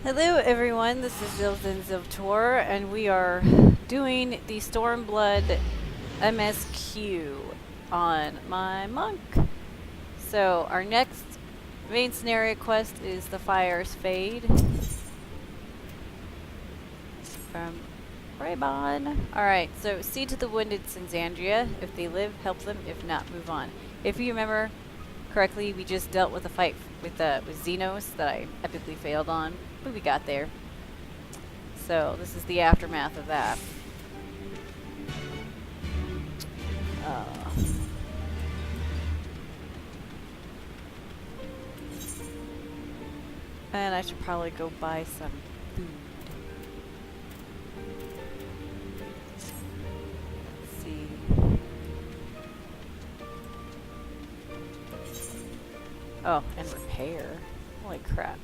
Hello everyone, this is Zilzin Ziltor, and we are doing the Stormblood MSQ on my monk. So our next main scenario quest is the Fire's Fade from Raybon. Alright, so see to the wounded Synzandria. If they live, help them. If not, move on. If you remember correctly, we just dealt with a fight with Xenos that I epically failed on, but we got there. So this is the aftermath of that. Uh, and I should probably go buy some food. Let's see. Oh, and repair. Holy crap.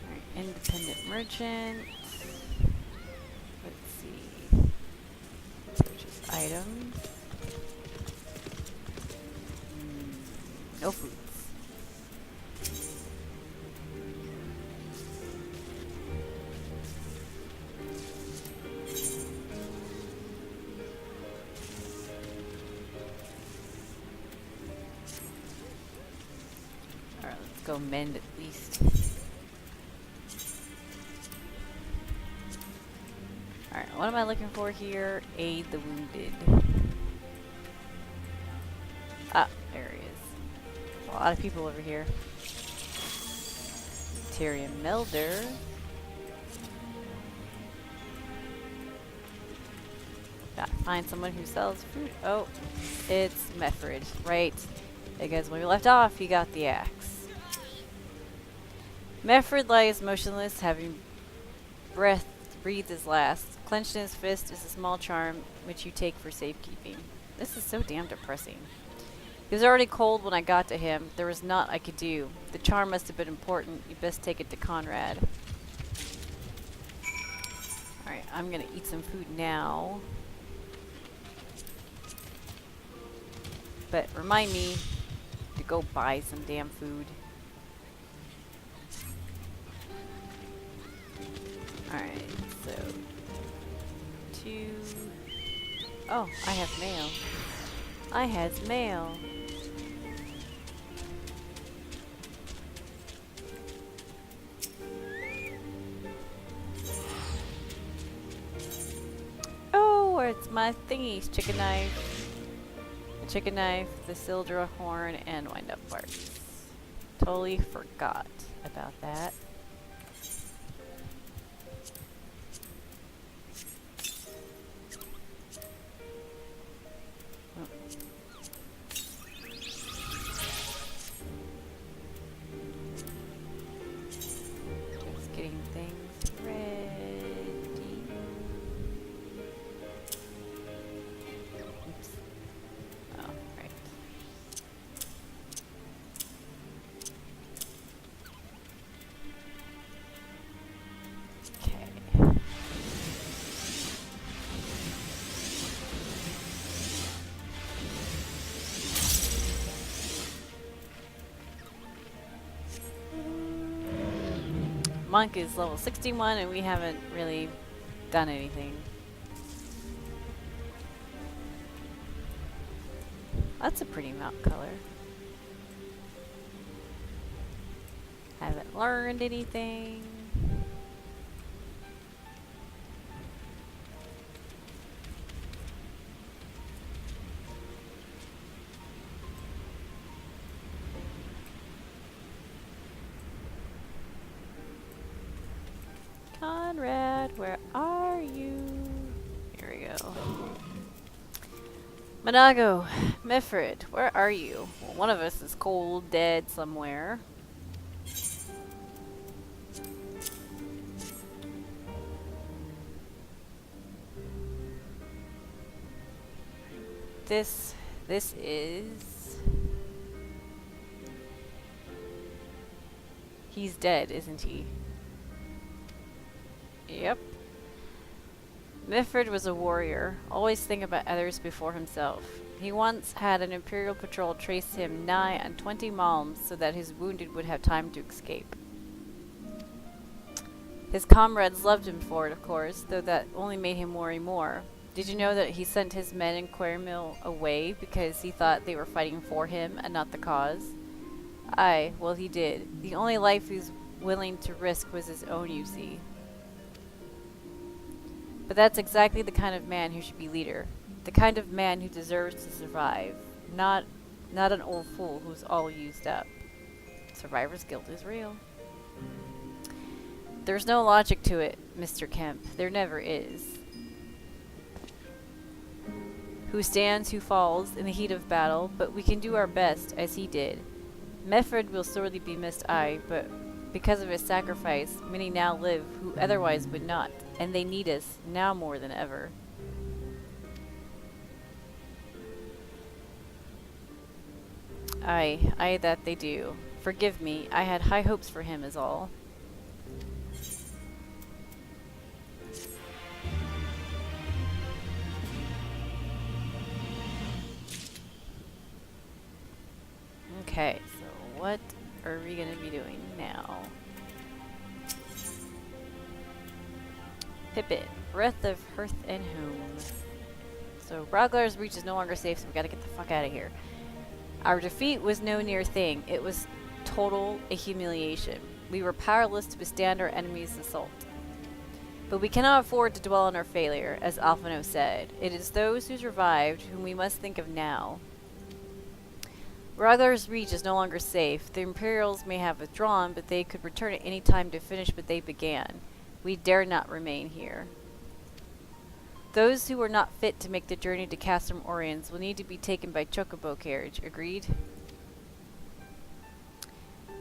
Alright, independent merchant. Let's see. Purchase items. No foods. Alright, let's go mend at least. Alright, what am I looking for here? Aid the wounded. Ah, there he is. A lot of people over here. Tyrion Melder. Gotta find someone who sells food. Oh, it's Meffred. Right. Because when we left off, he got the axe. Meffred lies motionless, having breathed his last. Clenched in his fist is a small charm, which you take for safekeeping. This is so damn depressing. He was already cold when I got to him. There was naught I could do. The charm must have been important. You best take it to Conrad. Alright, I'm gonna eat some food now. But remind me to go buy some damn food. Alright, so... Oh, I have mail. I has mail. Oh, it's my thingies. Chicken knife. The chicken knife, the Sildra horn, and wind-up parts. Totally forgot about that. Just getting things ready. Oops. Oh, right. Okay. Monk is level 61 and we haven't really done anything. That's a pretty mount color. Haven't learned anything. Conrad, where are you? Here we go. Monago, Meffred, where are you? Well, one of us is cold, dead somewhere. This is... He's dead, isn't he? Yep. Meffred was a warrior, always think about others before himself. He once had an Imperial patrol trace him nigh on 20 malms so that his wounded would have time to escape. His comrades loved him for it, of course, though that only made him worry more. Did you know that he sent his men in Quaremil away because he thought they were fighting for him and not the cause? Aye, well he did. The only life he was willing to risk was his own, you see. But that's exactly the kind of man who should be leader. The kind of man who deserves to survive. Not an old fool who's all used up. Survivor's guilt is real. There's no logic to it, Mr. Kemp. There never is. Who stands, who falls, in the heat of battle, but we can do our best, as he did. Mefford will sorely be missed, aye, but because of his sacrifice, many now live who otherwise would not, and they need us, now more than ever. Aye, that they do. Forgive me, I had high hopes for him is all. Okay, so what are we going to be doing now? Pippin, Breath of Hearth and Home. So Broglar's Reach is no longer safe, so we gotta get the fuck out of here. Our defeat was no near thing. It was total a humiliation. We were powerless to withstand our enemy's assault. But we cannot afford to dwell on our failure, as Alphino said. It is those who survived whom we must think of now. Broglar's Reach is no longer safe. The Imperials may have withdrawn, but they could return at any time to finish what they began. We dare not remain here. Those who are not fit to make the journey to Castrum Oriens will need to be taken by chocobo carriage. Agreed?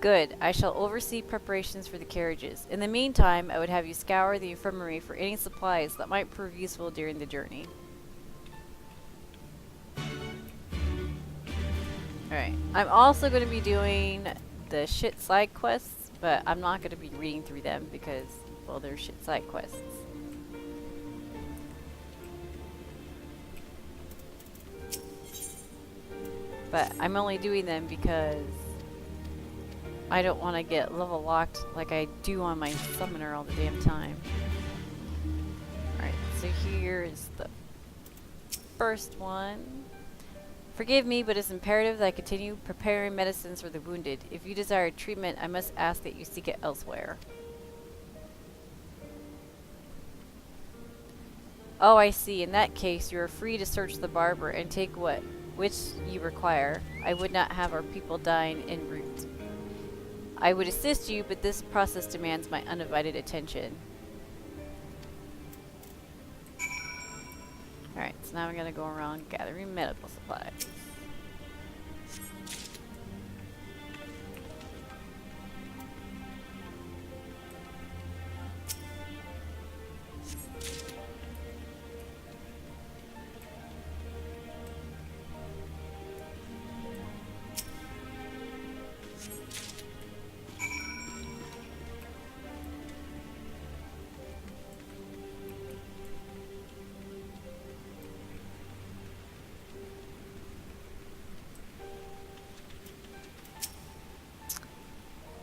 Good. I shall oversee preparations for the carriages. In the meantime, I would have you scour the infirmary for any supplies that might prove useful during the journey. Alright. I'm also going to be doing the shit side quests, but I'm not going to be reading through them because, well, they're shit side quests. But I'm only doing them because I don't want to get level locked like I do on my summoner all the damn time. Alright, so here is the first one. Forgive me, but it's imperative that I continue preparing medicines for the wounded. If you desire treatment, I must ask that you seek it elsewhere. Oh, I see. In that case, you are free to search the barber and take which you require. I would not have our people dying en route. I would assist you, but this process demands my undivided attention. Alright, so now I'm going to go around gathering medical supplies.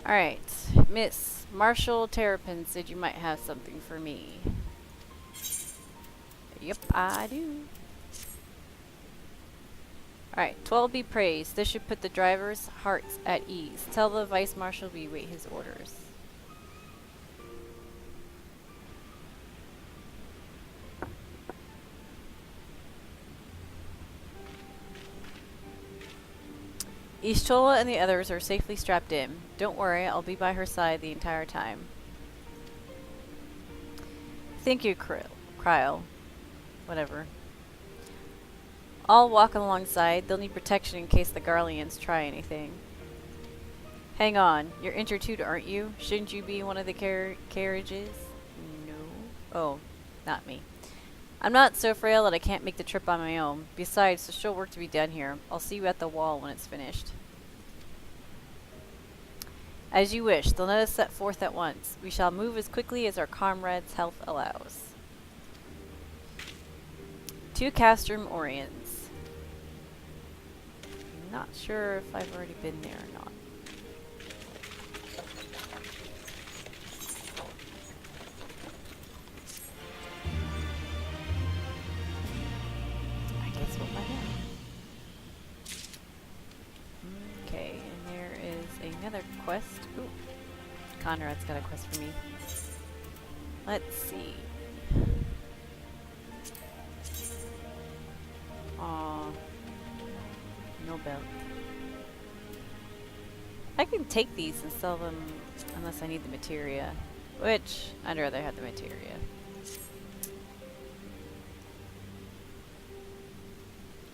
Alright, Miss Marshall Terrapin said you might have something for me. Yep, I do. Alright, 12 be praised. This should put the driver's hearts at ease. Tell the Vice Marshal we wait his orders. Ishtola and the others are safely strapped in. Don't worry, I'll be by her side the entire time. Thank you, Cryle. Whatever. I'll walk alongside. They'll need protection in case the Garleans try anything. Hang on. You're injured too, aren't you? Shouldn't you be in one of the carriages? No. Oh, not me. I'm not so frail that I can't make the trip on my own. Besides, there's still work to be done here. I'll see you at the wall when it's finished. As you wish. They'll let us set forth at once. We shall move as quickly as our comrades' health allows. To Castrum Oriens. not sure if I've already been there or not. I guess we'll find out. Okay, and there is another quest. Ooh, Conrad's got a quest for me. Let's see. Aw. No belt. I can take these and sell them unless I need the materia. Which, I'd rather have the materia.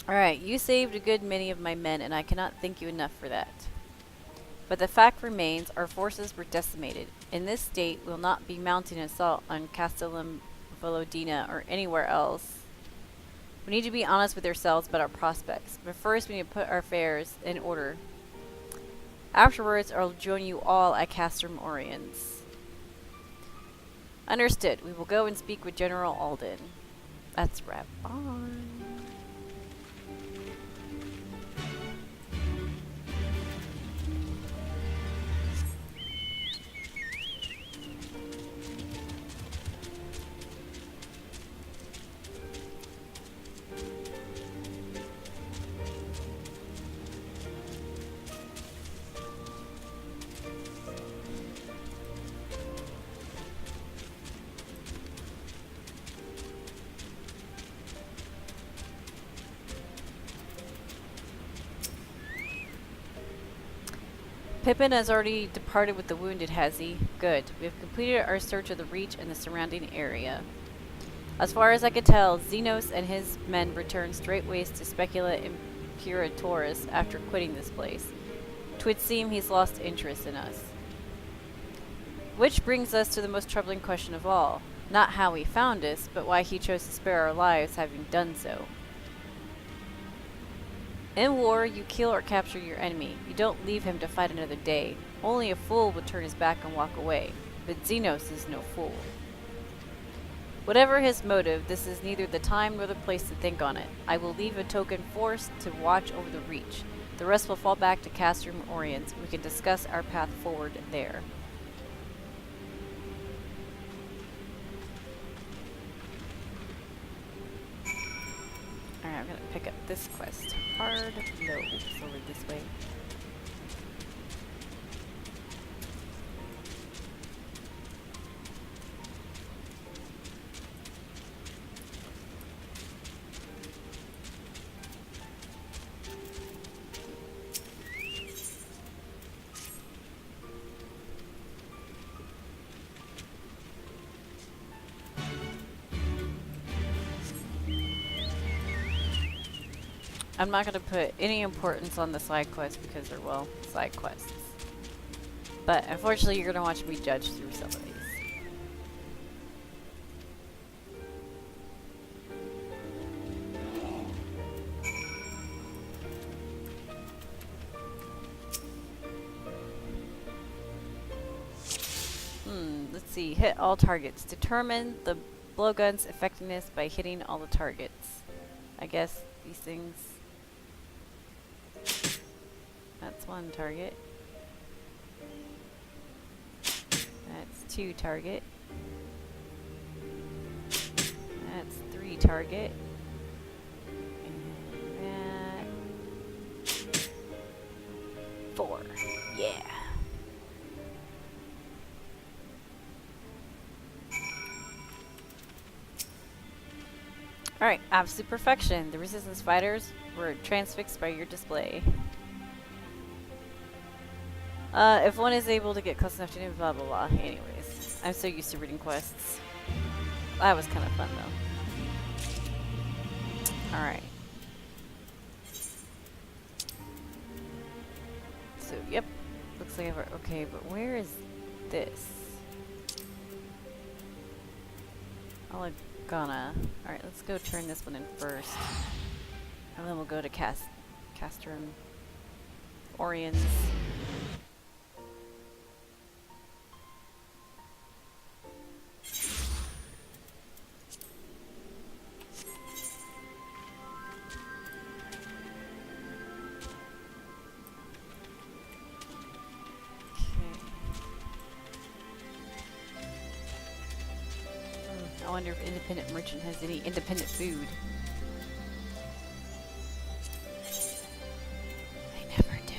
Alright, you saved a good many of my men, and I cannot thank you enough for that. But the fact remains, our forces were decimated. In this state, we'll not be mounting an assault on Castellum Volodina or anywhere else. We need to be honest with ourselves about our prospects, but first we need to put our affairs in order. Afterwards, I'll join you all at Castrum Oriens. Understood. We will go and speak with General Alden. That's right on. Pippin has already departed with the wounded, has he? Good. We have completed our search of the Reach and the surrounding area. As far as I could tell, Xenos and his men returned straightways to Specula Imperatoris after quitting this place. 'Twould seem he's lost interest in us. Which brings us to the most troubling question of all. Not how he found us, but why he chose to spare our lives having done so. In war, you kill or capture your enemy. You don't leave him to fight another day. Only a fool would turn his back and walk away. But Xenos is no fool. Whatever his motive, this is neither the time nor the place to think on it. I will leave a token force to watch over the Reach. The rest will fall back to Castrum Oriens. We can discuss our path forward there. Alright, I'm gonna pick up this quest. Hard no. Oops, over this way. I'm not going to put any importance on the side quests because they're, well, side quests. But unfortunately, you're going to watch me judge through some of these. Let's see. Hit all targets. Determine the blowgun's effectiveness by hitting all the targets. I guess these things... That's one target. That's two target. That's three target. And that... four. Yeah. Alright, absolute perfection. The resistance fighters were transfixed by your display. If one is able to get close enough to do blah blah blah. Anyways, I'm so used to reading quests. That was kind of fun though. Alright. So, yep. Looks like I've... Okay, but where is this? Gonna. Alright, let's go turn this one in first. And then we'll go to Castrum Oriens. I wonder if Independent Merchant has any independent food. They never do.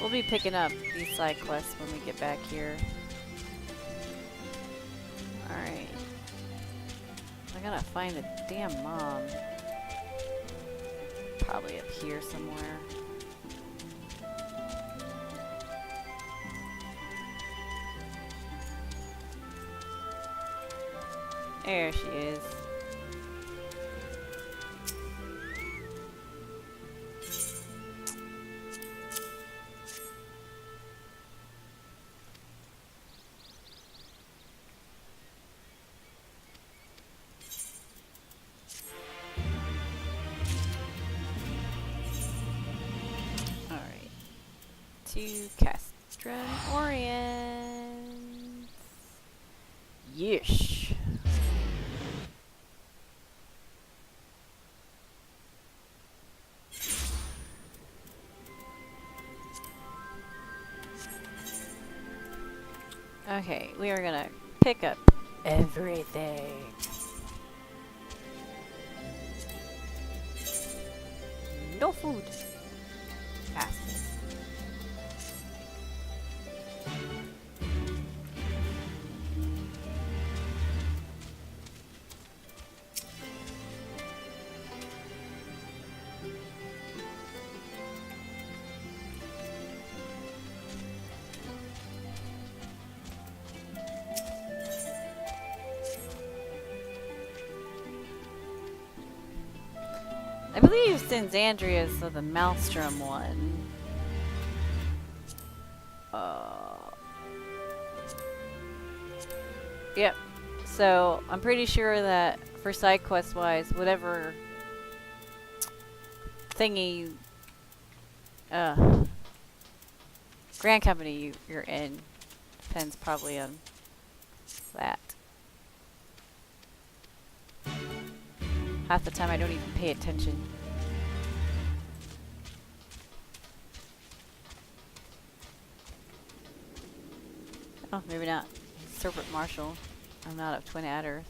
We'll be picking up these side quests when we get back here. Alright. I gotta find the damn mom. Probably up here somewhere. There she is. Alright. To Castron Orient. Yeesh. Okay, we are gonna pick up everything. No food. Asses. I believe Synzandria is the Maelstrom one. Yep. So I'm pretty sure that for side quest wise, whatever thingy, Grand Company you're in, depends probably on that. Half the time I don't even pay attention. Oh, maybe not. Serpent Marshal. I'm out of Twin Adders.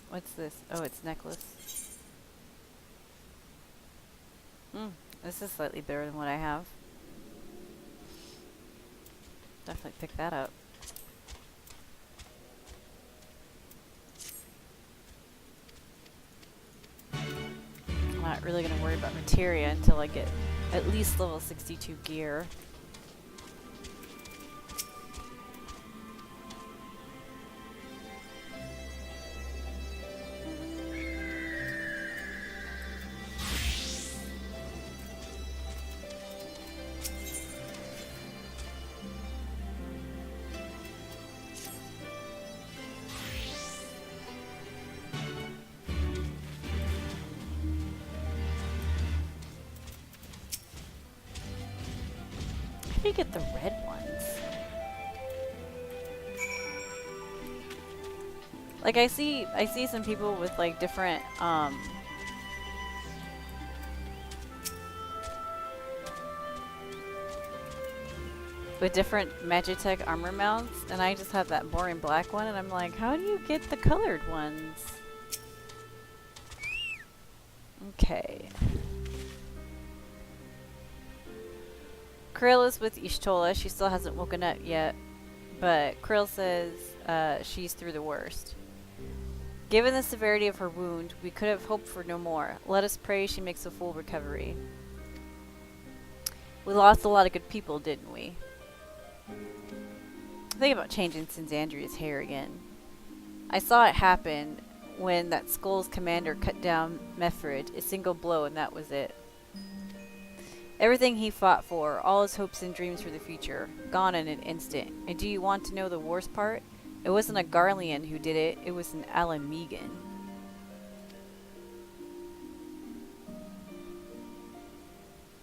What's this? Oh, it's necklace. This is slightly better than what I have. Definitely pick that up. I'm not really going to worry about materia until I get at least level 62 gear. How do you get the red ones? Like I see some people with like different with different Magitech armor mounts, and I just have that boring black one, and I'm like, how do you get the colored ones? Okay. Krill is with Ishtola. She still hasn't woken up yet, but Krill says she's through the worst. Given the severity of her wound, we could have hoped for no more. Let us pray she makes a full recovery. We lost a lot of good people, didn't we? Think about changing Synzandria's hair again. I saw it happen when that Skull's commander cut down Mefrid, a single blow, and that was it. Everything he fought for, all his hopes and dreams for the future, gone in an instant. And do you want to know the worst part? It wasn't a Garlean who did it, it was an Alamegan.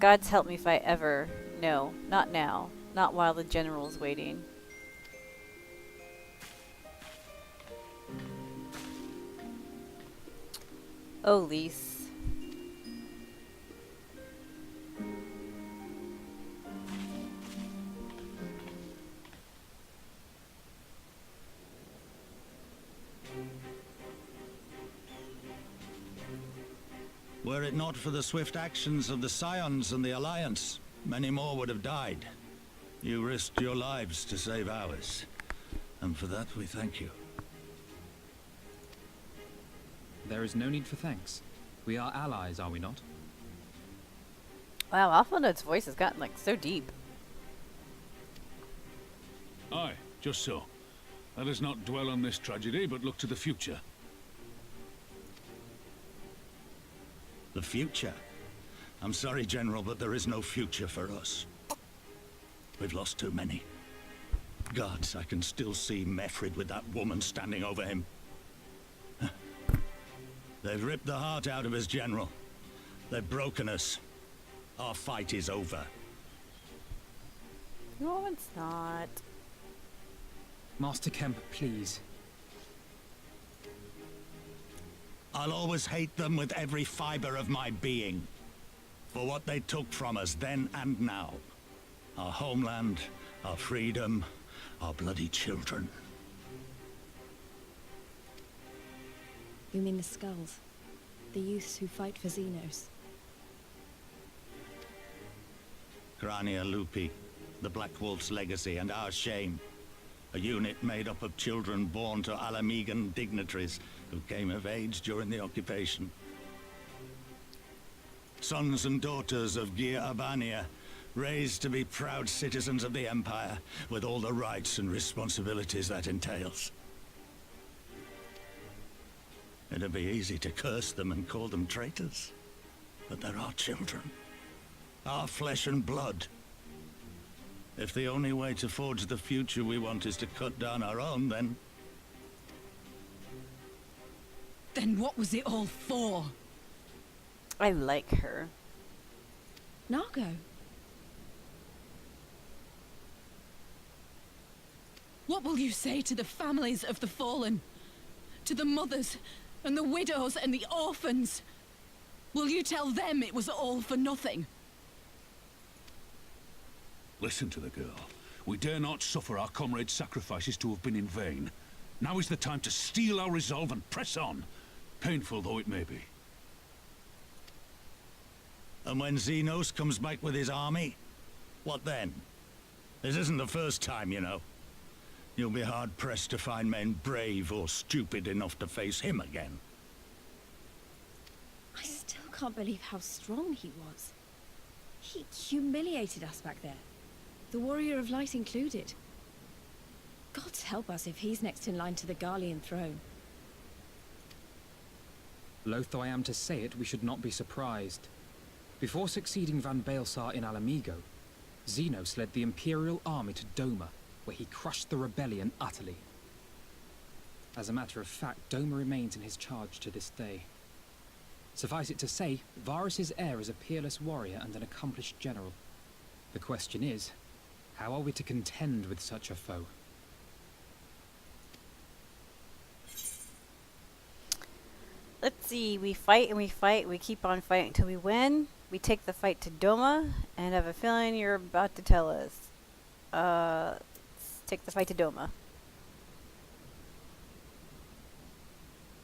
God's help me if I ever... No, not now. Not while the general's waiting. Oh, Lise. Were it not for the swift actions of the Scions and the Alliance, many more would have died. You risked your lives to save ours, and for that we thank you. There is no need for thanks. We are allies, are we not? Wow, Alpha voice has gotten like so deep. Aye, just so. Let us not dwell on this tragedy, but look to the future. The future? I'm sorry, General, but there is no future for us. We've lost too many. Gods, I can still see Mefrid with that woman standing over him. They've ripped the heart out of us, General. They've broken us. Our fight is over. No, it's not. Master Kemp, please. I'll always hate them with every fiber of my being. For what they took from us then and now. Our homeland, our freedom, our bloody children. You mean the skulls? The youths who fight for Xenos? Grania Lupi, the Black Wolf's legacy and our shame. A unit made up of children born to Alamegan dignitaries who came of age during the occupation. Sons and daughters of Gir Abania, raised to be proud citizens of the Empire, with all the rights and responsibilities that entails. It'd be easy to curse them and call them traitors, but they're our children. Our flesh and blood. If the only way to forge the future we want is to cut down our own, then... Then what was it all for? I like her. Nargo? What will you say to the families of the fallen? To the mothers, and the widows, and the orphans? Will you tell them it was all for nothing? Listen to the girl. We dare not suffer our comrades' sacrifices to have been in vain. Now is the time to steel our resolve and press on, painful though it may be. And when Xenos comes back with his army, what then? This isn't the first time, you know. You'll be hard-pressed to find men brave or stupid enough to face him again. I still can't believe how strong he was. He humiliated us back there. The Warrior of Light included. Gods help us if he's next in line to the Garlean throne. Loath though I am to say it, we should not be surprised. Before succeeding Van Baelsar in Alamigo, Xenos led the Imperial army to Doma, where he crushed the rebellion utterly. As a matter of fact, Doma remains in his charge to this day. Suffice it to say, Varus's heir is a peerless warrior and an accomplished general. The question is, how are we to contend with such a foe? Let's see, we fight and we fight, we keep on fighting until we win. We take the fight to Doma, and I have a feeling you're about to tell us. Let's take the fight to Doma.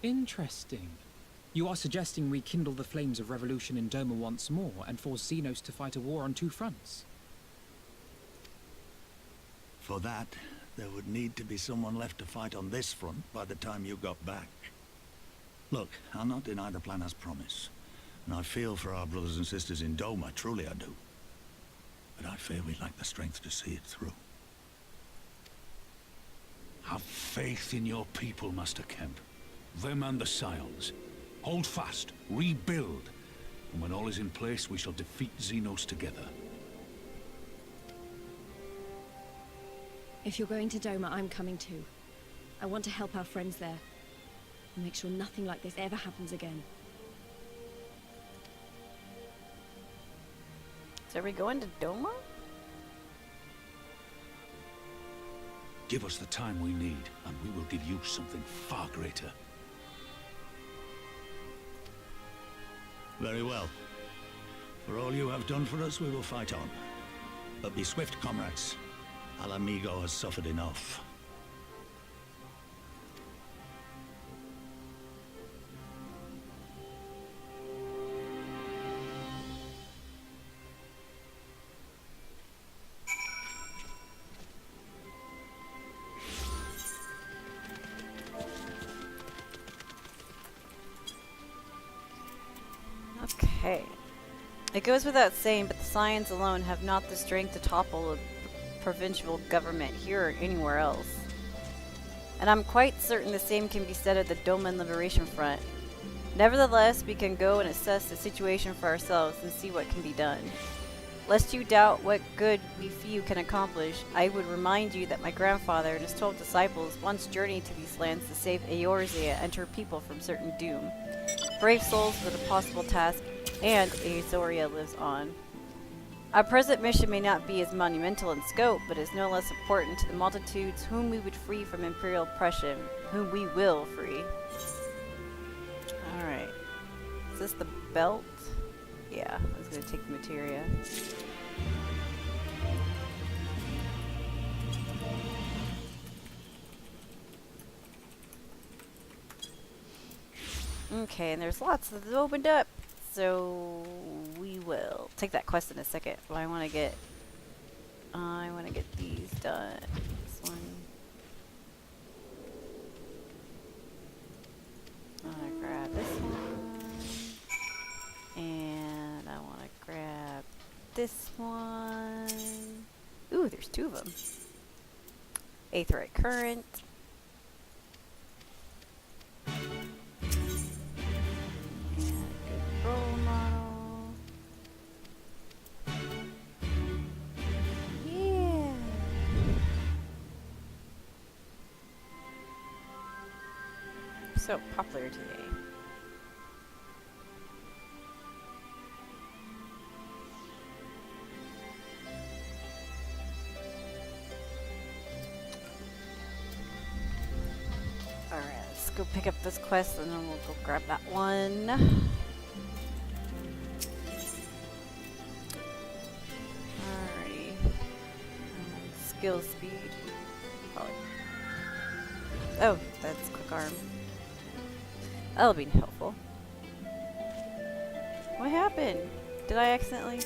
Interesting. You are suggesting we kindle the flames of revolution in Doma once more and force Xenos to fight a war on two fronts? For that, there would need to be someone left to fight on this front by the time you got back. Look, I'll not deny the plan as promised. And I feel for our brothers and sisters in Doma, truly I do. But I fear we lack the strength to see it through. Have faith in your people, Master Kemp. Them and the Scions. Hold fast, rebuild, and when all is in place, we shall defeat Xenos together. If you're going to Doma, I'm coming too. I want to help our friends there. And make sure nothing like this ever happens again. So are we going to Doma? Give us the time we need, and we will give you something far greater. Very well. For all you have done for us, we will fight on. But be swift, comrades. Alamigo has suffered enough. Okay. It goes without saying, but the Scions alone have not the strength to topple a provincial government here or anywhere else. And I'm quite certain the same can be said of the Doman Liberation Front. Nevertheless, we can go and assess the situation for ourselves and see what can be done. Lest you doubt what good we few can accomplish, I would remind you that my grandfather and his 12 disciples once journeyed to these lands to save Eorzea and her people from certain doom. Brave souls with a possible task, and Eorzea lives on. Our present mission may not be as monumental in scope, but is no less important to the multitudes whom we would free from imperial oppression, whom we will free. Alright. Is this the belt? Yeah, I was going to take the materia. Okay, and there's lots that opened up, so we will take that quest in a second. But I want to get these done. This one. I want to grab this one, and I want to grab this one. Ooh, there's 2 of them. Aetheryte current. Role model. Yeah. So popular today. Alright, let's go pick up this quest and then we'll go grab that one. Alrighty. Skill speed. Probably. Oh, that's quick arm. That'll be helpful. What happened? Did I accidentally?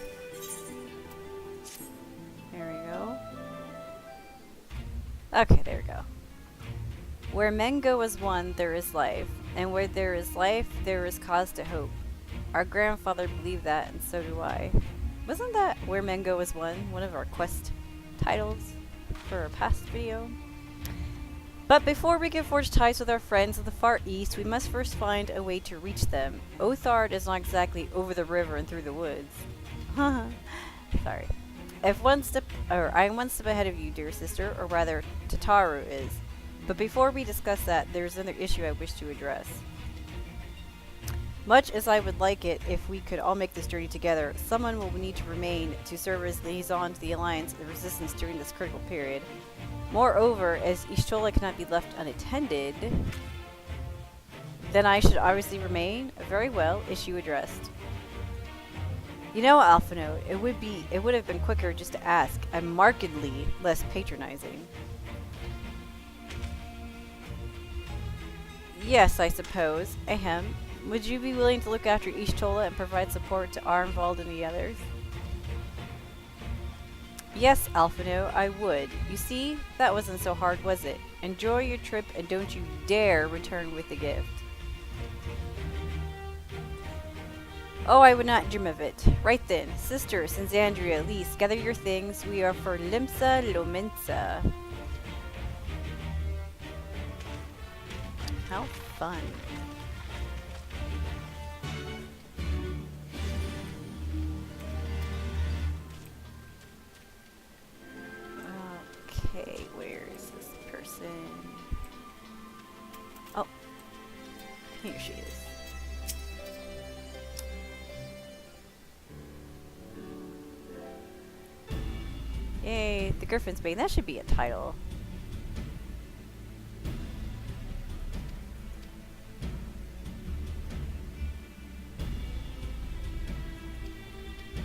There we go. Okay, there we go. Where men go as one, there is life. And where there is life, there is cause to hope. Our grandfather believed that, and so do I. Wasn't that Where Men Go as one of our quest titles for a past video? But before we can forge ties with our friends of the Far East, we must first find a way to reach them. Othard is not exactly over the river and through the woods. Sorry. I'm one step ahead of you, dear sister, or rather, Tataru is. But before we discuss that, there's another issue I wish to address. Much as I would like it if we could all make this journey together, someone will need to remain to serve as liaison to the Alliance and the Resistance during this critical period. Moreover, as Ishtola cannot be left unattended, then I should obviously remain. Very well, issue addressed. You know, Alphino, it would have been quicker just to ask. I'm markedly less patronizing. Yes, I suppose. Ahem. Would you be willing to look after Ishtola and provide support to Arnvald and the others? Yes, Alphino, I would. You see, that wasn't so hard, was it? Enjoy your trip and don't you dare return with a gift. Oh, I would not dream of it. Right then, sister, Senzandria, Elise, gather your things. We are for Limsa Lomensa. How fun. Okay, where is this person? Oh, here she is. Yay, the Griffin's Bane. That should be a title.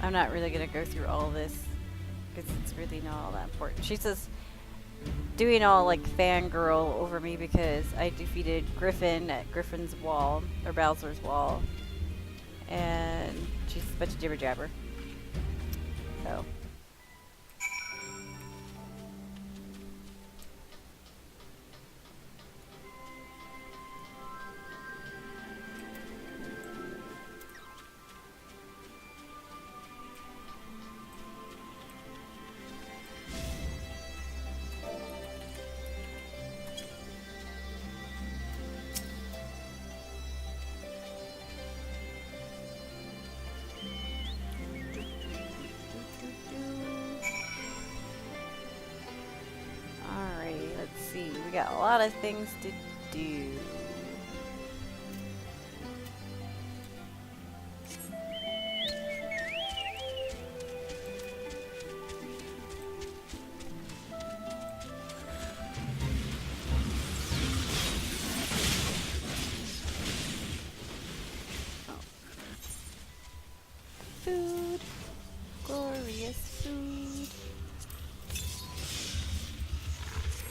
I'm not really gonna go through all this because it's really not all that important. She's just doing all like fangirl over me because I defeated Griffin at Griffin's wall, or Bowser's wall, and she's a bunch of jibber jabber. So. got a lot of things to do. Food. Glorious food.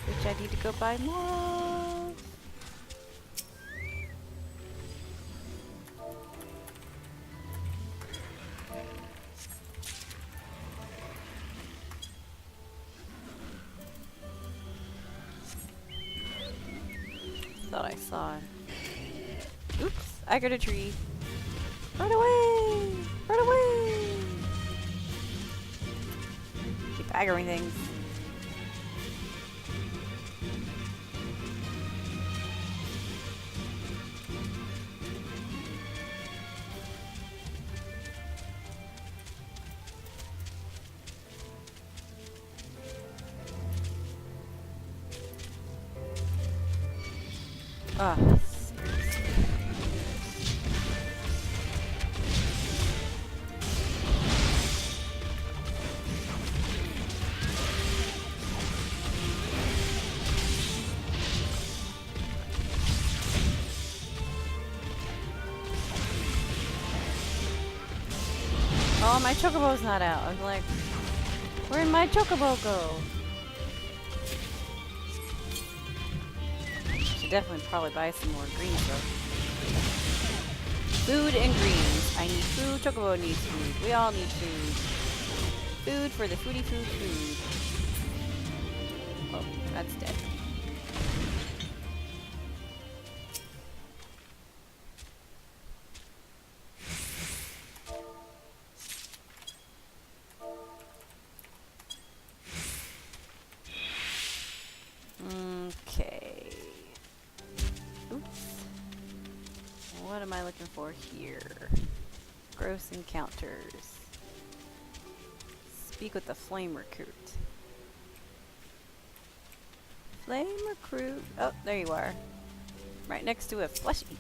Which I need to go buy more of. Thought I saw it. Oops, I got a tree. Run away! Run away! Keep aggroing things. Ah, seriously. Oh, my chocobo's not out. I was like, where'd my chocobo go? Should definitely probably buy some more greens though. Food and greens. I need food. Chocobo needs food. We all need food. Food for the foodie food. Oh, that's dead. Okay. Oops. What am I looking for here? Gross encounters. Speak with the flame recruit. Flame recruit. Oh, there you are. Right next to a fleshy.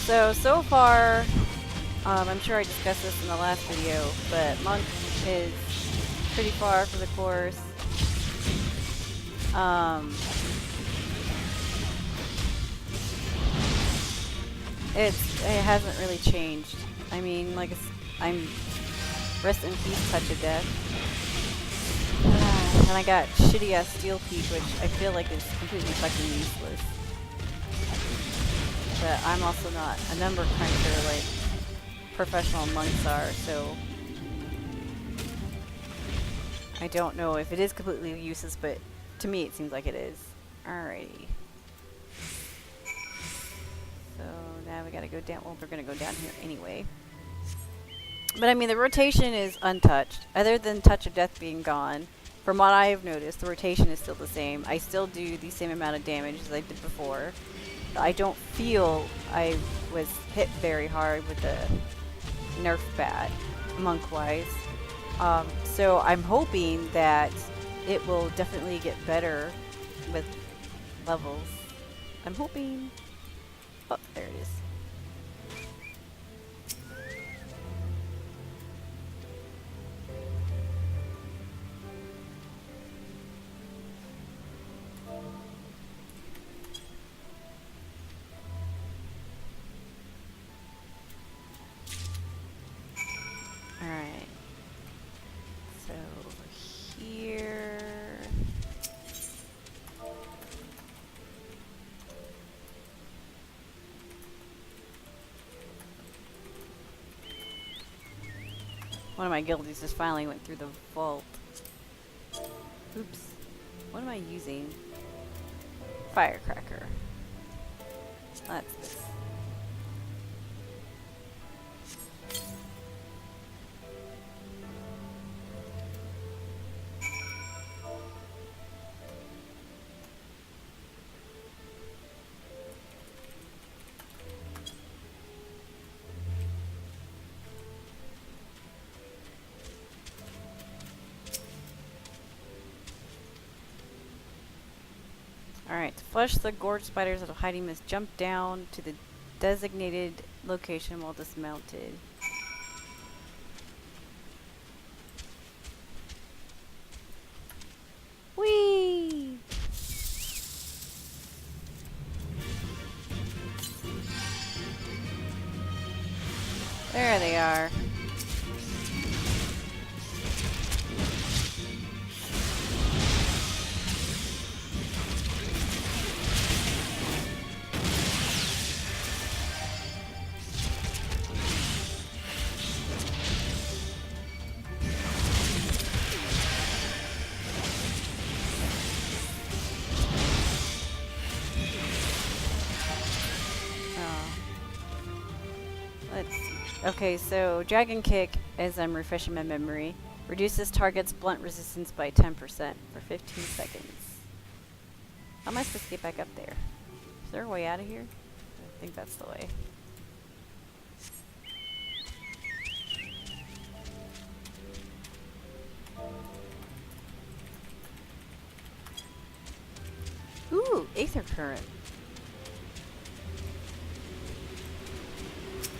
So far, I'm sure I discussed this in the last video, but Monk is pretty far for the course. It hasn't really changed. I mean, like, I'm rest in peace, touch of death. And I got shitty ass steel peak, which I feel like is completely fucking useless. But I'm also not a number cruncher like professional monks are, so I don't know if it is completely useless, but to me it seems like it is. Alrighty. So now we gotta go down. Well, we're gonna go down here anyway. But I mean, the rotation is untouched. Other than Touch of Death being gone, from what I have noticed, the rotation is still the same. I still do the same amount of damage as I did before. I don't feel I was hit very hard with the nerf bat, monk-wise. So I'm hoping that it will definitely get better with levels. I'm hoping. Oh, there it is. Alright. So over here. One of my guildies just finally went through the vault. Oops. What am I using? Firecracker. That's this. Alright, to flush the gorge spiders out of hiding, must jump down to the designated location while dismounted. Whee! There they are. Okay, so Dragon Kick, as I'm refreshing my memory, reduces target's blunt resistance by 10% for 15 seconds. How am I supposed to get back up there? Is there a way out of here? I think that's the way. Ooh, Aether Current.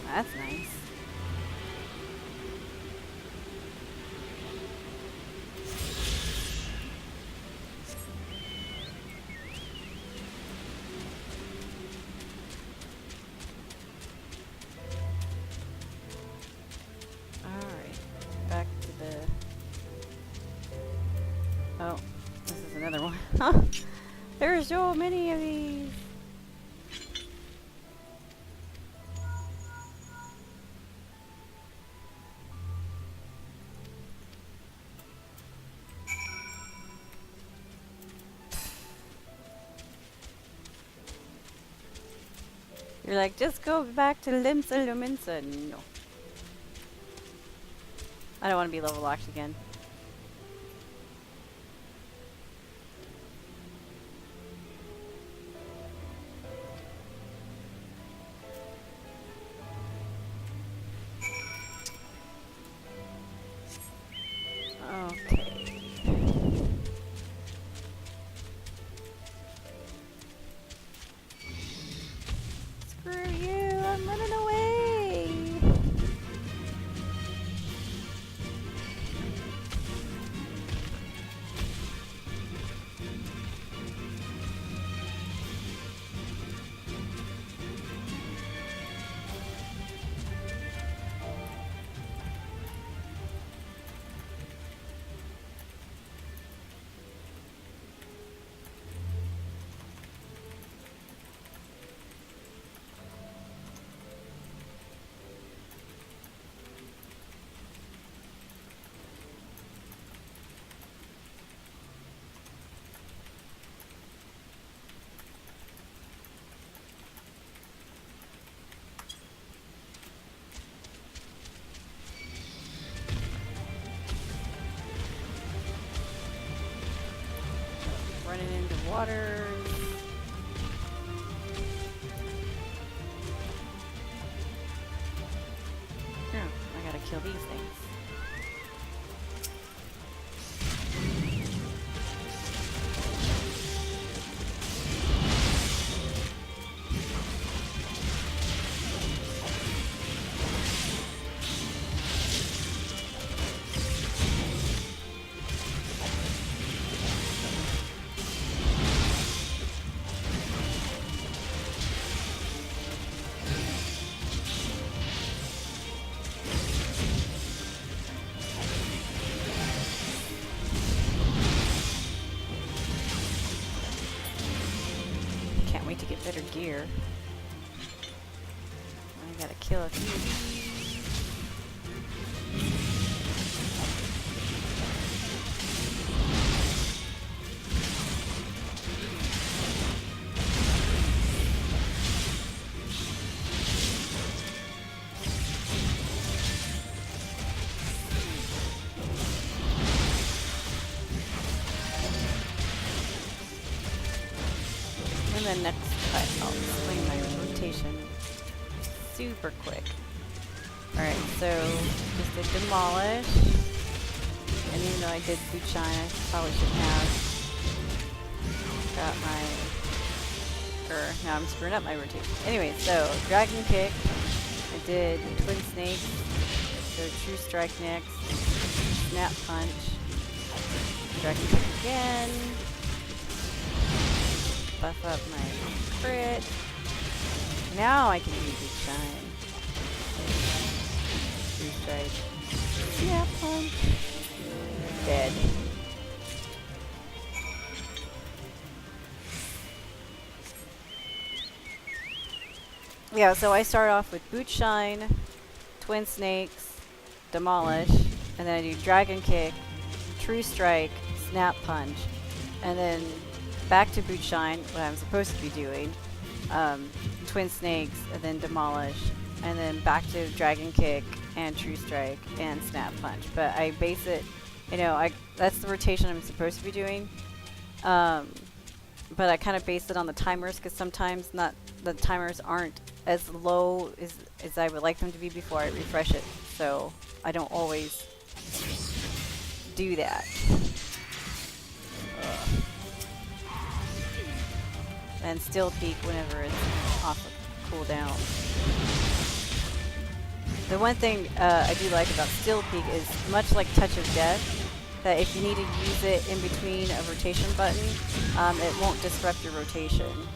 That's nice. Alright, back to the... Oh, this is another one. There's so many of these! You're like, just go back to Limsa Luminsa. No. I don't want to be level locked again. Okay. Screw you, I'm running away. Running into water. Oh, I gotta kill these things. Can't wait to get better gear. I gotta kill a few. And then next cut, I'll explain my rotation super quick. Alright, so just to demolish, and even though I did boot shine, I probably shouldn't have. Got my now I'm screwing up my rotation. Anyway, so Dragon Kick. I did Twin Snakes. So True Strike next. Snap Punch. Dragon Kick again. Buff up my crit. Now I can use Big Shine. True Strike. Snap Punch. Dead. Yeah, so I start off with Boot Shine, Twin Snakes, Demolish, and then I do Dragon Kick, True Strike, Snap Punch, and then back to Boot Shine, what I'm supposed to be doing, Twin Snakes, and then Demolish, and then back to Dragon Kick, and True Strike, and Snap Punch. But I base it, you know, that's the rotation I'm supposed to be doing. But I kind of base it on the timers, because sometimes the timers aren't as low as I would like them to be before I refresh it. So I don't always do that. And Still Peak whenever it's off of cooldown. The one thing I do like about Still Peak is, much like Touch of Death, that if you need to use it in between a rotation button, it won't disrupt your rotation.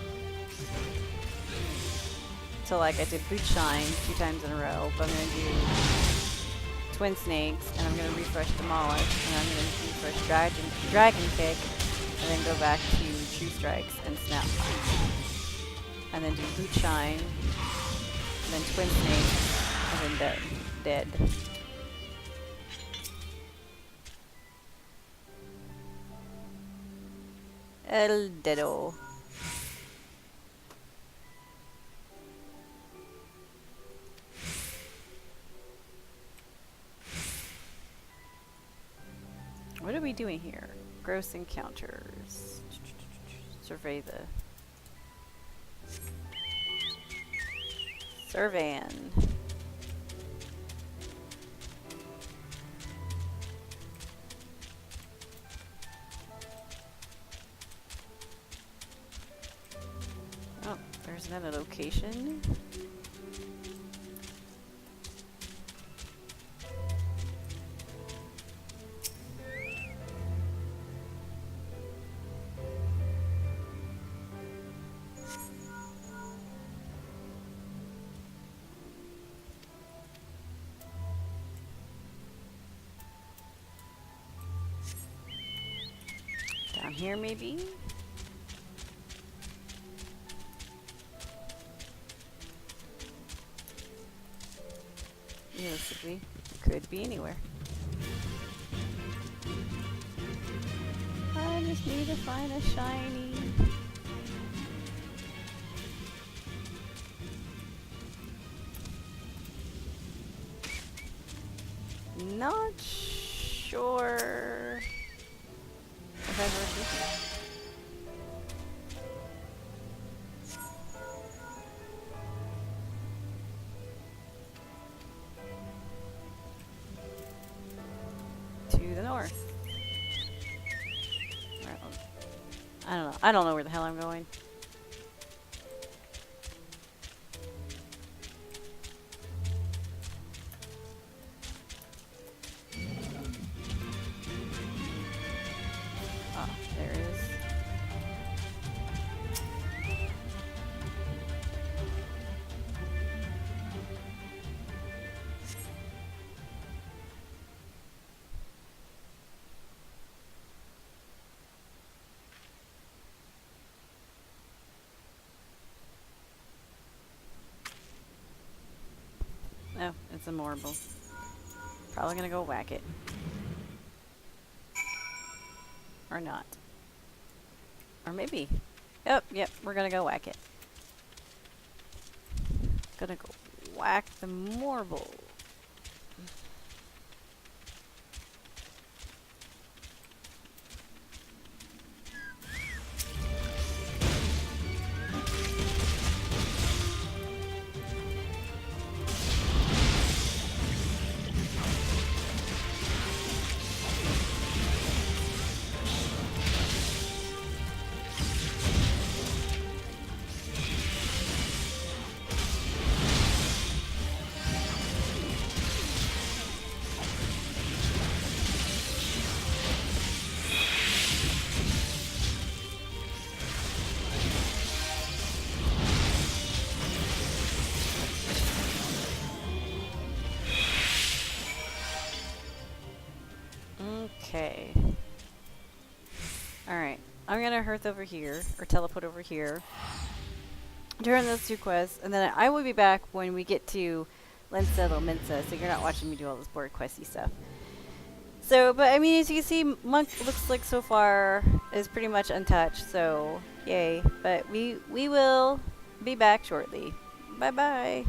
So like I did Boot Shine 2 times in a row, but I'm going to do Twin Snakes, and I'm going to refresh Demolish, and I'm going to refresh Dragon Kick, and then go back to True Strikes and Snap Punch. And then do Boot Shine, and then Twin Snakes, and then dead. El Dedo. What are we doing here? Gross encounters. Survey the... Surveyan. Oh, there's another location. Down here, maybe? Realistically, could be anywhere. I just need to find a shiny. Not sure if I've ever seen it. To the north. I don't know. I don't know where the hell I'm going. Oh, there it is. Oh, it's a marble. Probably gonna go whack it. Or not. Or maybe. Oh, yep, we're gonna go whack it. Gonna go whack the marble. I'm gonna hearth over here, or teleport over here, turn those 2 quests, and then I will be back when we get to Lensa Lominsa, so you're not watching me do all this board questy stuff. So, but I mean, as you can see, Monk looks like so far is pretty much untouched, so yay. But we will be back shortly. Bye bye.